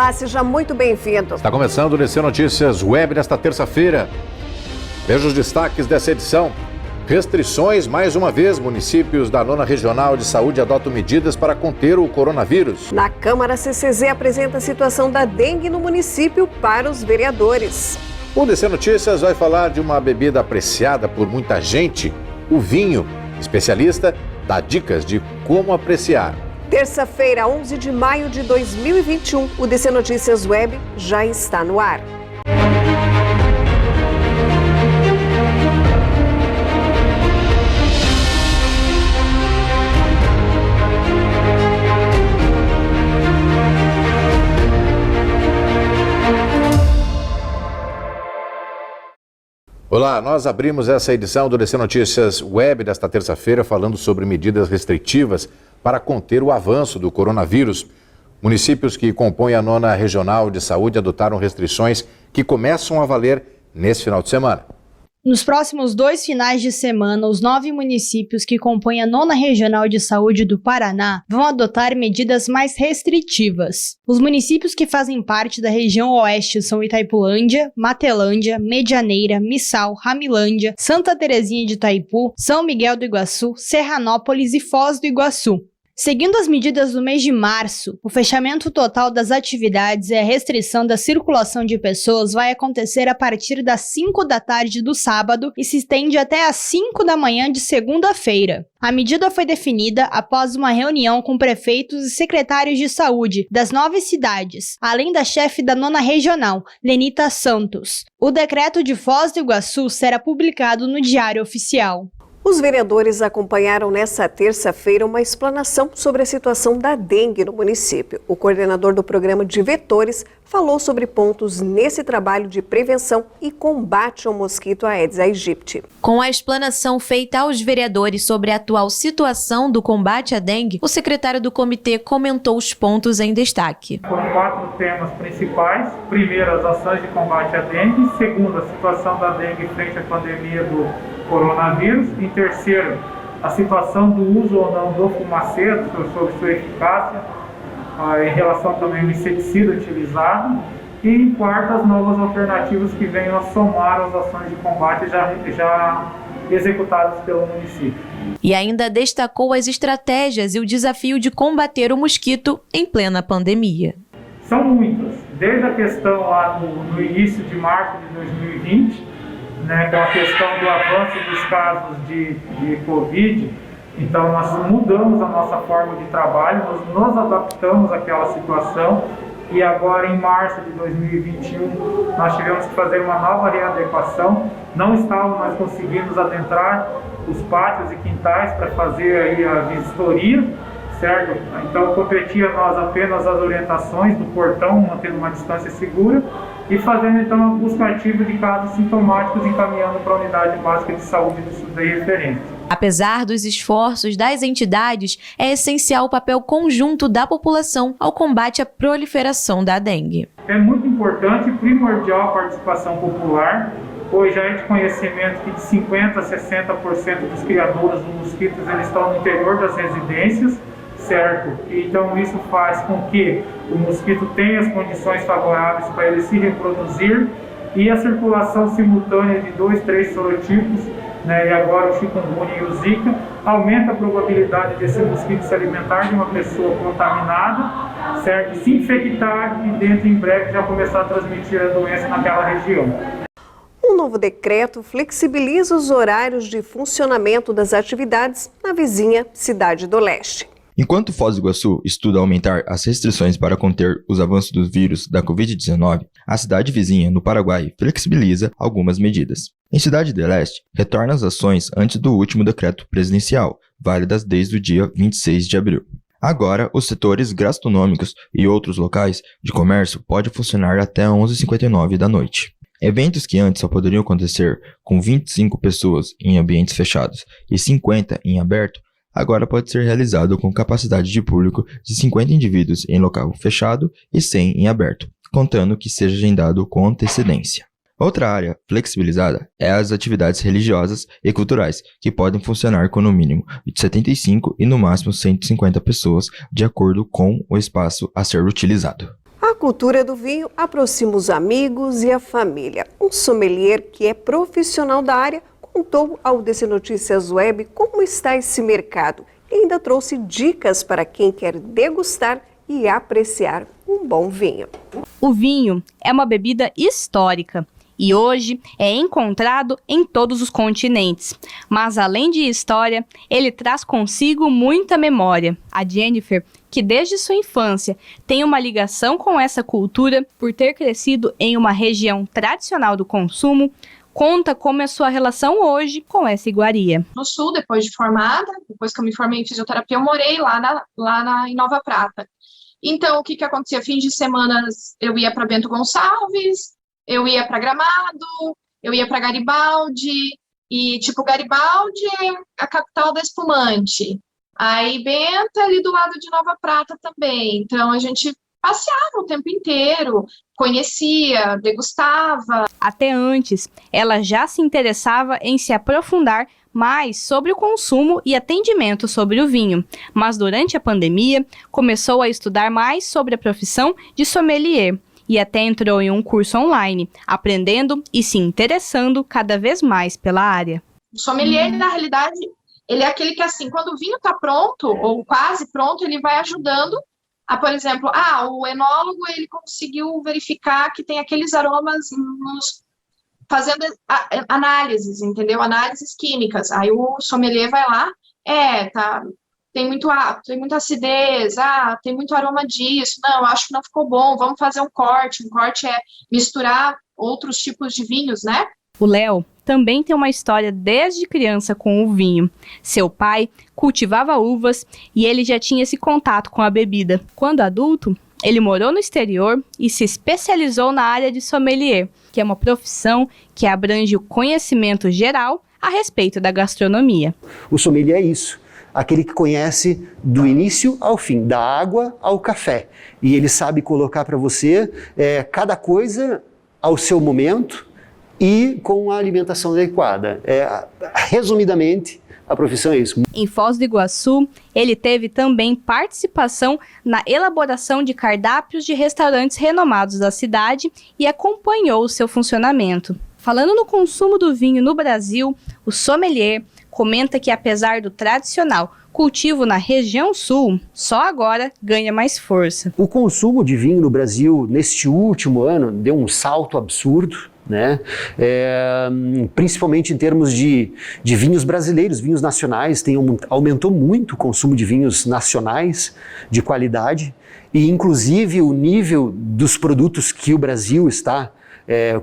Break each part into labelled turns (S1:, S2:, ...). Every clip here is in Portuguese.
S1: Olá, seja muito bem-vindo.
S2: Está começando o DC Notícias Web nesta terça-feira. Veja os destaques dessa edição. Restrições, mais uma vez, municípios da 9ª Regional de Saúde adotam medidas para conter o coronavírus.
S1: Na Câmara, a CCZ apresenta a situação da dengue no município para os vereadores.
S2: O DC Notícias vai falar de uma bebida apreciada por muita gente, o vinho. Especialista dá dicas de como apreciar.
S1: Terça-feira, 11 de maio de 2021, o DC Notícias Web já está no ar.
S2: Olá, nós abrimos essa edição do DC Notícias Web desta terça-feira falando sobre medidas restritivas para conter o avanço do coronavírus. Municípios que compõem a 9ª Regional de Saúde adotaram restrições que começam a valer nesse final de semana.
S3: Nos próximos 2 finais de semana, os 9 municípios que compõem a 9ª Regional de Saúde do Paraná vão adotar medidas mais restritivas. Os municípios que fazem parte da região oeste são Itaipulândia, Matelândia, Medianeira, Missal, Ramilândia, Santa Terezinha de Itaipu, São Miguel do Iguaçu, Serranópolis e Foz do Iguaçu. Seguindo as medidas do mês de março, o fechamento total das atividades e a restrição da circulação de pessoas vai acontecer a partir das 5 da tarde do sábado e se estende até às 5 da manhã de segunda-feira. A medida foi definida após uma reunião com prefeitos e secretários de saúde das 9 cidades, além da chefe da 9ª Regional, Lenita Santos. O decreto de Foz do Iguaçu será publicado no Diário Oficial.
S1: Os vereadores acompanharam nesta terça-feira uma explanação sobre a situação da dengue no município. O coordenador do programa de vetores falou sobre pontos nesse trabalho de prevenção e combate ao mosquito Aedes aegypti.
S4: Com a explanação feita aos vereadores sobre a atual situação do combate à dengue, o secretário do comitê comentou os pontos em destaque.
S5: Foram 4 temas principais. Primeiro, as ações de combate à dengue. Segundo, a situação da dengue frente à pandemia do coronavírus. Em terceiro, a situação do uso ou não do fumaceiro, sobre sua eficácia, em relação também ao inseticida utilizado. E em quarto, as novas alternativas que venham a somar as ações de combate já executadas pelo município.
S4: E ainda destacou as estratégias e o desafio de combater o mosquito em plena pandemia.
S5: São muitas, desde a questão lá no início de março de 2020, que é a questão do avanço dos casos de Covid. Então nós mudamos a nossa forma de trabalho, nós nos adaptamos àquela situação e agora em março de 2021 nós tivemos que fazer uma nova readequação, não estávamos mais conseguindo adentrar os pátios e quintais para fazer aí a vistoria, certo? Então competia a nós apenas as orientações do portão, mantendo uma distância segura e fazendo então a busca ativa de casos sintomáticos encaminhando para a unidade básica de saúde de referência.
S4: Apesar dos esforços das entidades, é essencial o papel conjunto da população ao combate à proliferação da dengue.
S5: É muito importante e primordial a participação popular, pois já é de conhecimento que de 50% a 60% dos criadores dos mosquitos eles estão no interior das residências, certo? Então isso faz com que o mosquito tenha as condições favoráveis para ele se reproduzir e a circulação simultânea de 2, 3 sorotipos, e agora o chikungunya e o zika, aumenta a probabilidade desse mosquito se alimentar de uma pessoa contaminada, certo? Se infectar e dentro em breve já começar a transmitir a doença naquela região.
S1: Um novo decreto flexibiliza os horários de funcionamento das atividades na vizinha Cidade do Leste.
S6: Enquanto Foz do Iguaçu estuda aumentar as restrições para conter os avanços do vírus da Covid-19, a cidade vizinha, no Paraguai, flexibiliza algumas medidas. Em Cidade do Leste, retorna as ações antes do último decreto presidencial, válidas desde o dia 26 de abril. Agora, os setores gastronômicos e outros locais de comércio podem funcionar até 11h59 da noite. Eventos que antes só poderiam acontecer com 25 pessoas em ambientes fechados e 50 em aberto, agora pode ser realizado com capacidade de público de 50 indivíduos em local fechado e 100 em aberto, contando que seja agendado com antecedência. Outra área flexibilizada é as atividades religiosas e culturais, que podem funcionar com no mínimo 75 e no máximo 150 pessoas, de acordo com o espaço a ser utilizado.
S1: A cultura do vinho aproxima os amigos e a família. Um sommelier que é profissional da área contou ao DC Notícias Web como está esse mercado e ainda trouxe dicas para quem quer degustar e apreciar um bom vinho.
S7: O vinho é uma bebida histórica e hoje é encontrado em todos os continentes. Mas além de história, ele traz consigo muita memória. A Jennifer, que desde sua infância tem uma ligação com essa cultura por ter crescido em uma região tradicional do consumo, conta como é a sua relação hoje com essa iguaria.
S8: No Sul, depois de formada, depois que eu me formei em fisioterapia, eu morei em Nova Prata. Então, o que acontecia? Fins de semana eu ia para Bento Gonçalves, eu ia para Gramado, eu ia para Garibaldi, e Garibaldi é a capital da espumante. Aí Bento é ali do lado de Nova Prata também, então a gente passeava o tempo inteiro, conhecia, degustava.
S7: Até antes, ela já se interessava em se aprofundar mais sobre o consumo e atendimento sobre o vinho, mas durante a pandemia começou a estudar mais sobre a profissão de sommelier e até entrou em um curso online, aprendendo e se interessando cada vez mais pela área.
S8: O sommelier, na realidade, ele é aquele que, assim, quando o vinho está pronto, ou quase pronto, ele vai ajudando a, por exemplo, o enólogo, ele conseguiu verificar que tem aqueles aromas fazendo análises, entendeu? Análises químicas. Aí o sommelier vai lá, tem muita acidez, tem muito aroma disso, não, acho que não ficou bom, vamos fazer um corte. Um corte é misturar outros tipos de vinhos, né?
S7: O Léo também tem uma história desde criança com o vinho. Seu pai cultivava uvas e ele já tinha esse contato com a bebida. Quando adulto, ele morou no exterior e se especializou na área de sommelier, que é uma profissão que abrange o conhecimento geral a respeito da gastronomia.
S9: O sommelier é isso, aquele que conhece do início ao fim, da água ao café. E ele sabe colocar para você cada coisa ao seu momento e com a alimentação adequada. Resumidamente, a profissão é isso.
S7: Em Foz do Iguaçu, ele teve também participação na elaboração de cardápios de restaurantes renomados da cidade e acompanhou o seu funcionamento. Falando no consumo do vinho no Brasil, o sommelier comenta que, apesar do tradicional cultivo na região sul, só agora ganha mais força.
S9: O consumo de vinho no Brasil, neste último ano, deu um salto absurdo, né? Principalmente em termos de vinhos brasileiros, vinhos nacionais, aumentou muito o consumo de vinhos nacionais de qualidade e inclusive o nível dos produtos que o Brasil está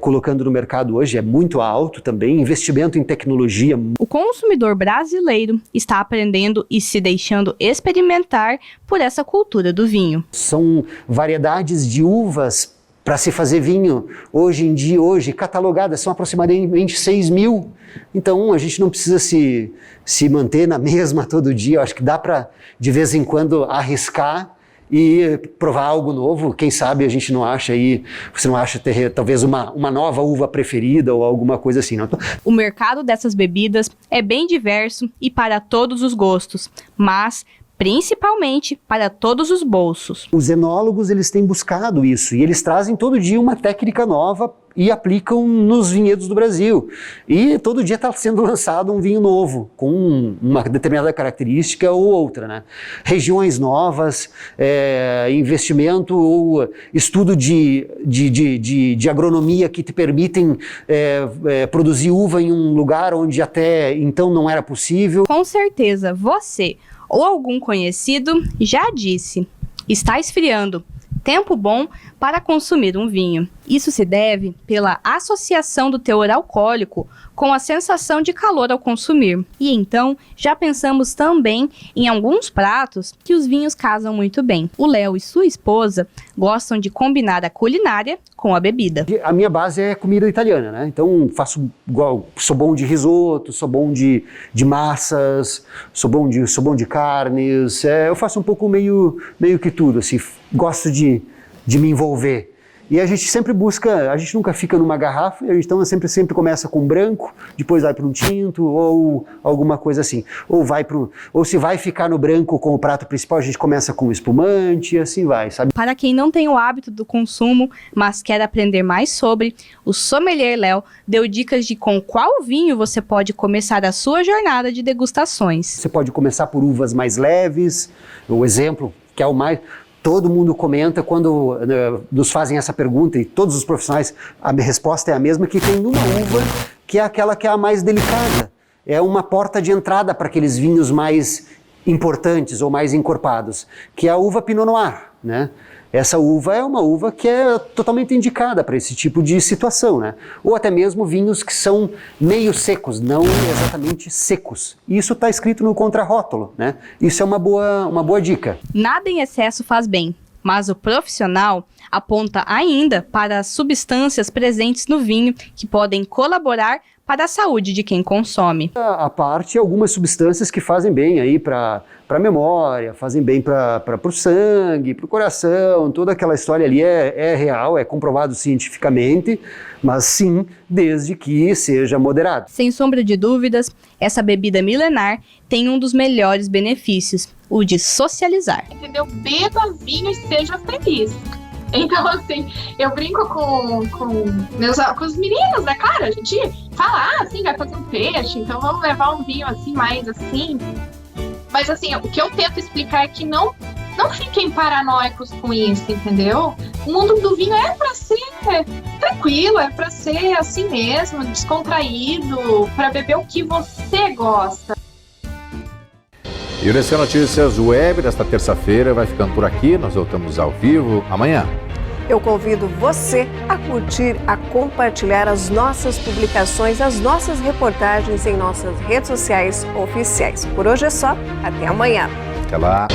S9: colocando no mercado hoje é muito alto também, investimento em tecnologia.
S7: O consumidor brasileiro está aprendendo e se deixando experimentar por essa cultura do vinho.
S9: São variedades de uvas para se fazer vinho, hoje catalogadas, são aproximadamente 6 mil. Então a gente não precisa se manter na mesma todo dia. Eu acho que dá para, de vez em quando, arriscar e provar algo novo. Quem sabe a gente não acha você não acha talvez uma nova uva preferida ou alguma coisa assim, não?
S7: O mercado dessas bebidas é bem diverso e para todos os gostos, mas principalmente para todos os bolsos.
S9: Os enólogos, eles têm buscado isso e eles trazem todo dia uma técnica nova e aplicam nos vinhedos do Brasil. E todo dia está sendo lançado um vinho novo, com uma determinada característica ou outra, né? Regiões novas, investimento ou estudo de agronomia que te permitem produzir uva em um lugar onde até então não era possível.
S7: Com certeza, você ou algum conhecido já disse, está esfriando. Tempo bom para consumir um vinho. Isso se deve pela associação do teor alcoólico com a sensação de calor ao consumir. E então, já pensamos também em alguns pratos que os vinhos casam muito bem. O Léo e sua esposa gostam de combinar a culinária com a bebida.
S9: A minha base é comida italiana, né? Então sou bom de risoto, sou bom de massas, sou bom de carnes. Eu faço um pouco meio que tudo, assim, gosto de me envolver. E a gente sempre busca, a gente nunca fica numa garrafa, então sempre começa com branco, depois vai para um tinto ou alguma coisa assim. Ou se vai ficar no branco com o prato principal, a gente começa com espumante e assim vai, sabe?
S7: Para quem não tem o hábito do consumo, mas quer aprender mais sobre, o sommelier Léo deu dicas de com qual vinho você pode começar a sua jornada de degustações.
S9: Você pode começar por uvas mais leves, o exemplo que é o mais... Todo mundo comenta quando nos fazem essa pergunta, e todos os profissionais, a resposta é a mesma, que tem uma uva que é aquela que é a mais delicada. É uma porta de entrada para aqueles vinhos mais importantes ou mais encorpados, que é a uva Pinot Noir, né? Essa uva é uma uva que é totalmente indicada para esse tipo de situação, né? Ou até mesmo vinhos que são meio secos, não exatamente secos. Isso está escrito no contrarótulo, né? Isso é uma boa dica.
S7: Nada em excesso faz bem, mas o profissional aponta ainda para as substâncias presentes no vinho que podem colaborar para a saúde de quem consome.
S9: A parte, algumas substâncias que fazem bem aí para a memória, fazem bem para o sangue, para o coração, toda aquela história ali é real, é comprovado cientificamente, mas sim, desde que seja moderado.
S7: Sem sombra de dúvidas, essa bebida milenar tem um dos melhores benefícios, o de socializar.
S8: Entendeu? Beba vinho e seja feliz. Então, assim, eu brinco com os meninos, né, cara? A gente fala, assim, vai fazer um peixe, então vamos levar um vinho, assim, mais assim. Mas, assim, o que eu tento explicar é que não fiquem paranoicos com isso, entendeu? O mundo do vinho é para ser tranquilo, é para ser assim mesmo, descontraído, para beber o que você gosta.
S2: E o DC Notícias Web desta terça-feira vai ficando por aqui. Nós voltamos ao vivo amanhã.
S1: Eu convido você a curtir, a compartilhar as nossas publicações, as nossas reportagens em nossas redes sociais oficiais. Por hoje é só. Até amanhã.
S2: Até lá.